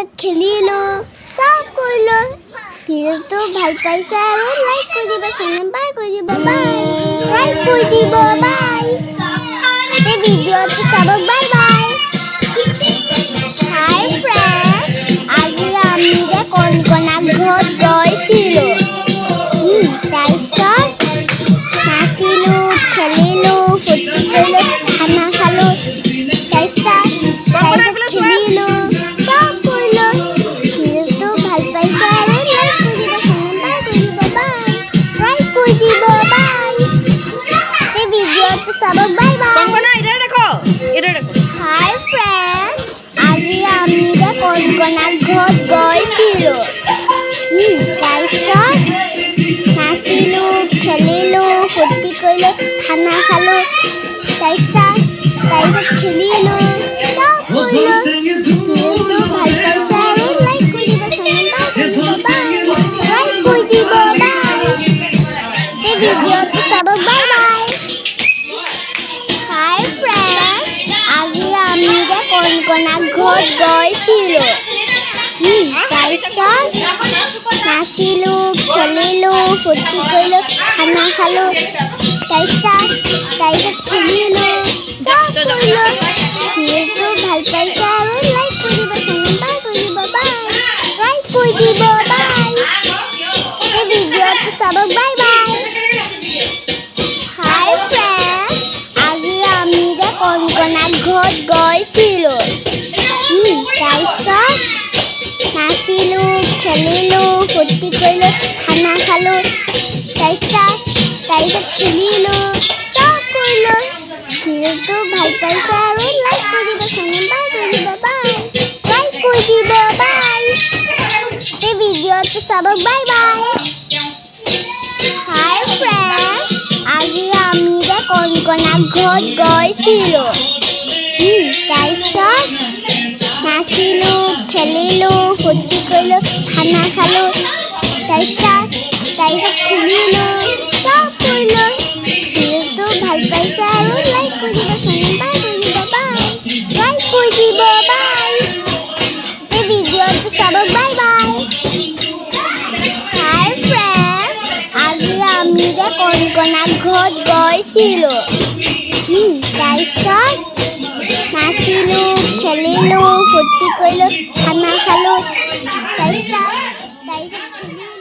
তাৰপিছত খেলিলোঁ চব কৰিলোঁ ভিডিঅ'টো ভাল পাইছে আৰু লাইক কৰি দিব চেনেল বাই কৰি দিব বাই লাইক কৰি দিব বাই এই ভিডিঅ'টো চাব বাই বাই হাই ফ্ৰেণ্ড আজি আমি যে কণকণা ঘৰত গৈছিলোঁ তাৰপিছত নাচিলোঁ খেলিলোঁ ফূৰ্তি কৰিলোঁ খানা খালোঁ তাৰপিছত খেলিলোঁ চব কৰিলোঁ ভিডিঅ'টো ভাল পাইছে আৰু লাইক কৰি দিব চেনেল বাই কৰি দিব বাই লাইক কৰি দিব বাই এই ভিডিঅ'টো চাব বাই বাই হাই ফ্ৰেণ্ড আজি আমি যে কণকণা ঘৰত গৈছিলোঁ তাৰপিছত নাচিলোঁ খেলিলোঁ ফূৰ্তি কৰিলোঁ খানা খালোঁ তাৰপিছত খেলিলোঁ চব কৰিলোঁ ভিডিঅ'টো ভাল পাইছে আৰু লাইক কৰি দিব চেনেল বাই কৰি দিব বাই লাইক কৰি দিব বাই এই ভিডিঅ'টো চাব বাই বাই হাই ফ্ৰেণ্ড আজি আমি যে কণকণা ঘৰত গৈছিলোঁ তাৰপিছত নাচিলোঁ খেলিলোঁ ফূৰ্তি কৰিলোঁ খানা খালোঁ তাৰপিছত খেলিলোঁ চব কৰিলোঁ ভিডিঅ'টো ভাল পাইছে আৰু লাইক কৰি দিব চেনেল বাই কৰি দিব বাই লাইক কৰি দিব বাই এই ভিডিঅ'টো চাব বাই বাই হাই ফ্ৰেণ্ড আজি আমি যে কণকণা ঘৰত গৈছিলোঁ তাৰপিছত নাচিলোঁ খেলিলোঁ ফূৰ্তি কৰিলোঁ খানা খালোঁ তাৰপিছত খেলিলোঁ চব কৰিলোঁ ভিডিঅ'টো ভাল পাইছে আৰু লাইক কৰি দিব চেনেল বাই কৰি দিব বাই লাইক কৰি দিব বাই এই ভিডিঅ'টো চাব বাই বাই হাই ফ্ৰেণ্ড আজি আমি যে কণকণা ঘৰত গৈছিলোঁ তাৰপিছত নাচিলোঁ খেলিলোঁ ফূৰ্তি কৰিলোঁ খানা খালোঁ তাৰপিছত খেলিলোঁ চব কৰিলোঁ ভিডিঅ'টো ভাল পাইছে আৰু লাইক কৰি দিব চেনেল বাই কৰি দিব বাই লাইক কৰি দিব বাই এই ভিডিঅ'টো চাব বাই বাই হাই ফ্ৰেণ্ড আজি আমি যে কণকণা ঘৰত গৈছিলোঁ তাৰপিছত নাচিলোঁ খেলিলোঁ ফূৰ্তি কৰিলোঁ খানা খালোঁ তাৰপিছত খেলিলোঁ